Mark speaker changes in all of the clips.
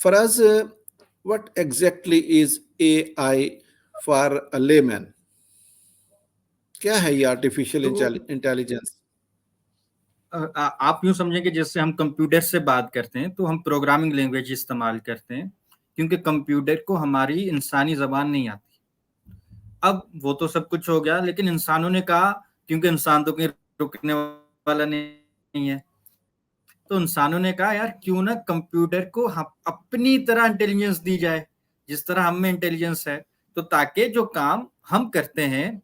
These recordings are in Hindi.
Speaker 1: Faraz, what exactly is AI for a layman? क्या है ये आर्टिफिशियल
Speaker 2: तो
Speaker 1: इंटेलिजेंस?
Speaker 2: आप यूं समझें कि जैसे हम कंप्यूटर से बात करते हैं तो हम प्रोग्रामिंग लैंग्वेज इस्तेमाल करते हैं, क्योंकि कंप्यूटर को हमारी इंसानी जबान नहीं आती। अब वो तो सब कुछ हो गया, लेकिन इंसानों ने कहा, क्योंकि इंसान तो कहीं रुकने वाला नहीं है, तो इंसानों ने कहा यार क्यों ना कंप्यूटर को हम अपनी तरह इंटेलिजेंस दी जाए, जिस तरह हम में इंटेलिजेंस है, तो ताकि जो काम हम करते हैं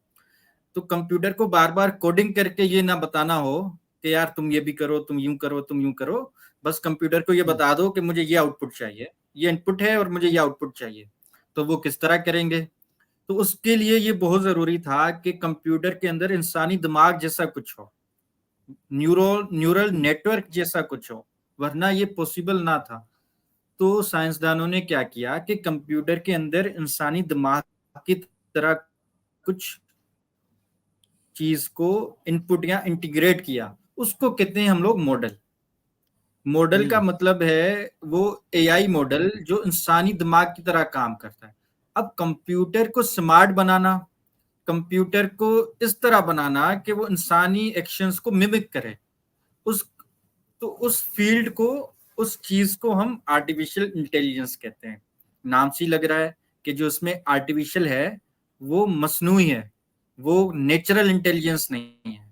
Speaker 2: तो कंप्यूटर को बार बार कोडिंग करके ये ना बताना हो कि यार तुम ये भी करो, तुम यूं करो, तुम यूं करो। बस कंप्यूटर को ये बता दो कि मुझे ये आउटपुट चाहिए, ये इनपुट है और मुझे ये आउटपुट चाहिए। तो वो किस तरह करेंगे? तो उसके लिए ये बहुत जरूरी था कि कंप्यूटर के अंदर इंसानी दिमाग जैसा कुछ हो, न्यूरल नेटवर्क जैसा कुछ हो, वरना ये पॉसिबल ना था। तो साइंसदानों ने क्या किया कि कंप्यूटर के अंदर इंसानी दिमाग की तरह कुछ चीज को इनपुट या इंटीग्रेट किया। उसको कहते हैं हम लोग मॉडल। मॉडल का मतलब है वो एआई मॉडल जो इंसानी दिमाग की तरह काम करता है। अब कंप्यूटर को स्मार्ट बनाना, कंप्यूटर को इस तरह बनाना कि वो इंसानी एक्शंस को मिमिक करे, उस तो उस फील्ड को, उस चीज को हम आर्टिफिशियल इंटेलिजेंस कहते हैं। नाम से ही लग रहा है कि जो उसमें आर्टिफिशियल है वो मसनूई है, वो नेचुरल इंटेलिजेंस नहीं है।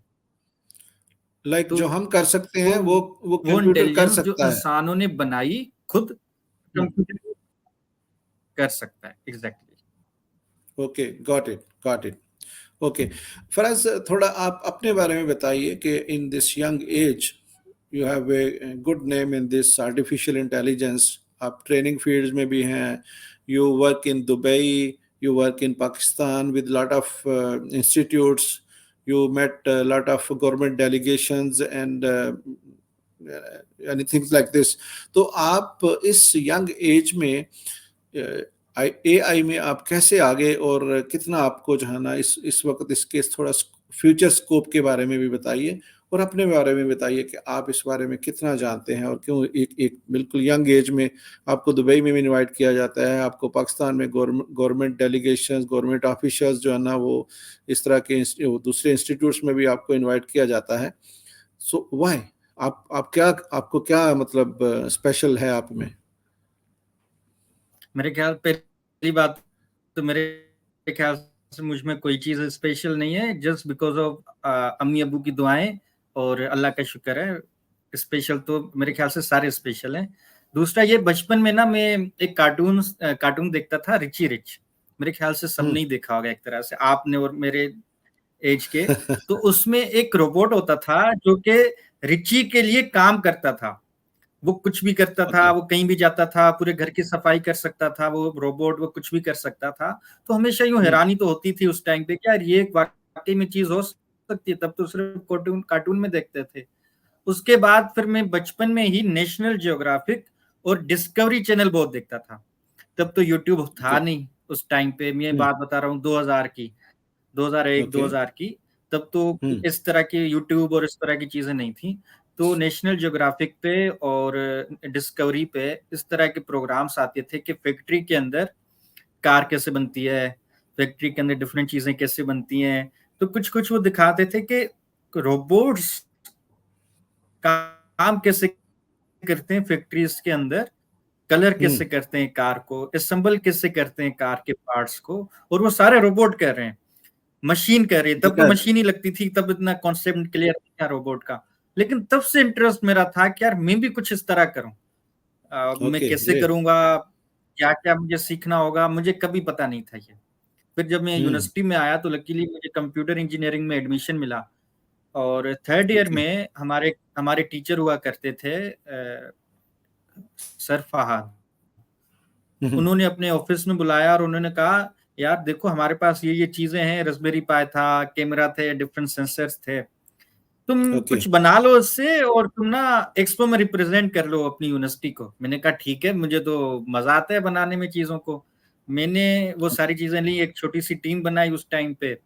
Speaker 1: लाइक
Speaker 2: तो
Speaker 1: जो हम कर सकते हैं
Speaker 2: वो
Speaker 1: वो
Speaker 2: वो
Speaker 1: कंप्यूटर कर
Speaker 2: इंटेलिजेंस जो
Speaker 1: सकता है।
Speaker 2: इंसानों ने बनाई खुद, कंप्यूटर कर सकता है। Exactly.
Speaker 1: Okay, got it, got it. Okay, Faraz, थोड़ा आप अपने बारे में बताइए कि in this young age you have a good name in this artificial intelligence. आप ट्रेनिंग फील्ड में भी हैं, you work in Dubai, you work in Pakistan with lot of institutes, you met a lot of government delegations and anything like this. तो आप इस यंग एज में एआई में आप कैसे आगे, और कितना आपको जो है ना इस वक्त इसके थोड़ा फ्यूचर स्कोप के बारे में भी बताइए, और अपने बारे में बताइए कि आप इस बारे में कितना जानते हैं, और क्यों एक एक बिल्कुल यंग एज में आपको दुबई में भी इनवाइट किया जाता है, आपको पाकिस्तान में गवर्नमेंट डेलीगेशन, गवर्नमेंट ऑफिसर्स जो है ना वो इस तरह के दूसरे इंस्टीट्यूट्स में भी आपको इनवाइट किया जाता है। सो व्हाई आप क्या, आपको क्या मतलब स्पेशल है आप में?
Speaker 2: मेरे ख्याल पहली बात तो मेरे ख्याल से मुझ में कोई चीज स्पेशल नहीं है, जस्ट बिकॉज ऑफ अम्मी अबू की दुआएं और अल्लाह का शुक्र है। स्पेशल तो मेरे ख्याल से सारे स्पेशल हैं। दूसरा ये, बचपन में ना मैं एक कार्टून देखता था, रिची रिच। मेरे ख्याल से सबने ही देखा होगा एक तरह से, आपने और मेरे एज के। तो उसमें एक रोबोट होता था जो कि रिची के लिए काम करता था। वो कुछ भी करता था,
Speaker 1: ओके।
Speaker 2: वो कहीं भी जाता था, पूरे घर की सफाई कर सकता था वो रोबोट, वो कुछ भी कर सकता था। तो हमेशा यूं हैरानी तो होती थी उस टाइम पे कि यार ये वाकई में चीज हो सकती है। तब तो सिर्फ कार्टून कार्टून में देखते थे। उसके बाद फिर मैं बचपन में ही नेशनल जियोग्राफिक और डिस्कवरी चैनल बहुत देखता था। तब तो यूट्यूब था नहीं उस टाइम पे, मैं बात बता रहा हूँ 2000 की, 2001
Speaker 1: ओके।
Speaker 2: 2000 की। तब तो इस तरह की यूट्यूब और इस तरह की चीजें नहीं थी। तो नेशनल ज्योग्राफिक पे और डिस्कवरी पे इस तरह के प्रोग्राम्स आते थे कि फैक्ट्री के अंदर कार कैसे बनती है, फैक्ट्री के अंदर डिफरेंट चीजें कैसे बनती हैं। तो कुछ कुछ वो दिखाते थे कि रोबोट्स काम कैसे करते हैं फैक्ट्रीज के अंदर, कलर कैसे करते हैं कार को, असेंबल कैसे करते हैं कार के पार्ट्स को। और वो सारे रोबोट कर रहे हैं, मशीन कर रही है। तब तो मशीन ही लगती थी, तब इतना कॉन्सेप्ट क्लियर नहीं था रोबोट का। लेकिन तब से इंटरेस्ट मेरा था कि यार मैं भी कुछ इस तरह करूं। मैं
Speaker 1: ओके,
Speaker 2: कैसे
Speaker 1: ग्रेट।
Speaker 2: करूंगा, क्या क्या मुझे सीखना होगा, मुझे कभी पता नहीं था ये। फिर जब मैं यूनिवर्सिटी में आया तो लकीली मुझे कंप्यूटर इंजीनियरिंग में एडमिशन मिला। और थर्ड ईयर
Speaker 1: ओके।
Speaker 2: में हमारे हमारे टीचर हुआ करते थे सर फहाद। उन्होंने अपने ऑफिस में बुलाया और उन्होंने कहा यार देखो हमारे पास ये चीजें हैं, रास्पबेरी पाई था, कैमरा थे, डिफरेंट सेंसर्स थे, तुम
Speaker 1: ओके।
Speaker 2: कुछ बना लो इससे और तुम ना एक्सपो में रिप्रेजेंट कर लो अपनी यूनिवर्सिटी को। मैंने कहा ठीक है, मुझे तो मजा आता है बनाने में चीजों को। मैंने वो सारी चीजें ली, एक छोटी सी टीम बनाई उस टाइम पे,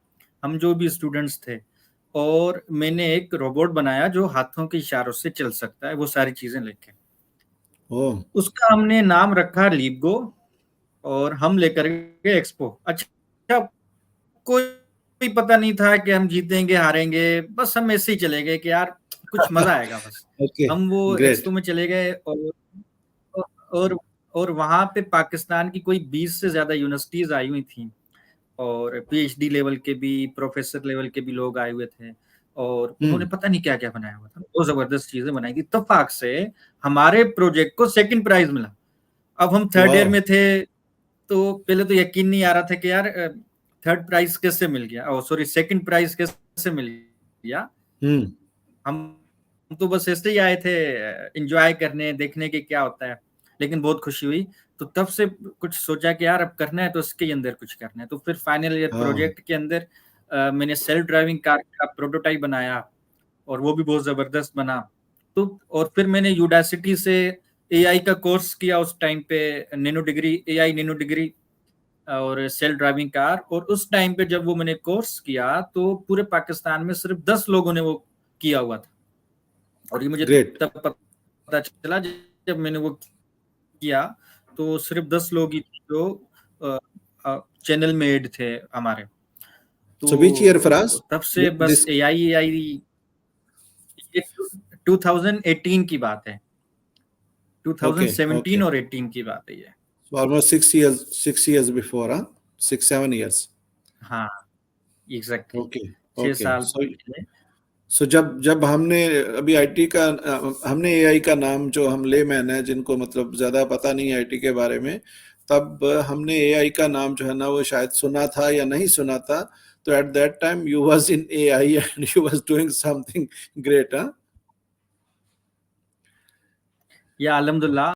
Speaker 2: हम जो भी स्टूडेंट्स थे। और मैंने एक रोबोट बनाया जो हाथों के इशारों से चल सकता है, वो सारी चीजें लेके।
Speaker 1: ओह,
Speaker 2: उसका हमने नाम रखा लीपगो, और हम लेकर गए एक्सपो। अच्छा, कोई पता नहीं था कि हम जीतेंगे हारेंगे, बस हम ऐसे ही चले गए कि यार कुछ मजा आएगा बस।
Speaker 1: ओके,
Speaker 2: हम वो
Speaker 1: ग्रेट।
Speaker 2: एक्सपो में चले गए, और और वहां पे पाकिस्तान की कोई 20 से ज्यादा यूनिवर्सिटीज आई हुई थी, और पीएचडी लेवल के भी, प्रोफेसर लेवल के भी लोग आए हुए थे, और उन्होंने पता नहीं क्या क्या बनाया हुआ था। बहुत जबरदस्त चीजें बनाई थी। इत्तेफाक से हमारे प्रोजेक्ट को सेकंड प्राइज मिला। अब हम थर्ड ईयर
Speaker 1: वाह।
Speaker 2: में थे, तो पहले तो यकीन नहीं आ रहा था कि यार थर्ड प्राइज कैसे मिल गया, ओ सॉरी सेकंड प्राइज कैसे मिल गया।
Speaker 1: हम्म।
Speaker 2: हम तो बस ऐसे ही आए थे एंजॉय करने, देखने के क्या होता है, लेकिन बहुत खुशी हुई। तो तब से कुछ सोचा कि यार अब करना है तो इसके अंदर कुछ करना है। तो फिर फाइनल ईयर
Speaker 1: हाँ।
Speaker 2: प्रोजेक्ट के अंदर मैंने सेल्फ ड्राइविंग कार का प्रोटोटाइप बनाया, और वो भी बहुत जबरदस्त बना। तो और फिर मैंने यूडासिटी से एआई का कोर्स किया उस टाइम पे, nano degree, AI nano degree और सेल्फ ड्राइविंग कार। और उस टाइम पे जब वो मैंने कोर्स किया, तो पूरे पाकिस्तान में सिर्फ 10 लोगों ने वो किया हुआ था। और ये मुझे
Speaker 1: ग्रेट।
Speaker 2: तब पता चला जब मैंने वो किया, तो सिर्फ 10 लोग ही थे जो चैनल में एड थे हमारे।
Speaker 1: So which year, Faraz?
Speaker 2: तो तब से बस
Speaker 1: This,
Speaker 2: एआई एआई 2018 की बात है,
Speaker 1: okay,
Speaker 2: 2017
Speaker 1: okay.
Speaker 2: और 18 की बात है ये।
Speaker 1: So almost 6 years, 6 years before, huh? 6, 7 years.
Speaker 2: हाँ, एग्जैक्टली
Speaker 1: Okay,
Speaker 2: 6 साल
Speaker 1: okay.
Speaker 2: पहले।
Speaker 1: So जब जब हमने अभी आईटी का हमने एआई का नाम, जो हम लेमैन है जिनको मतलब ज्यादा पता नहीं है आईटी के बारे में, तब हमने एआई का नाम जो है ना वो शायद सुना था या नहीं सुना था। तो at that time you was in AI and you was doing something great, हाँ?
Speaker 2: या अल्हम्दुलिल्लाह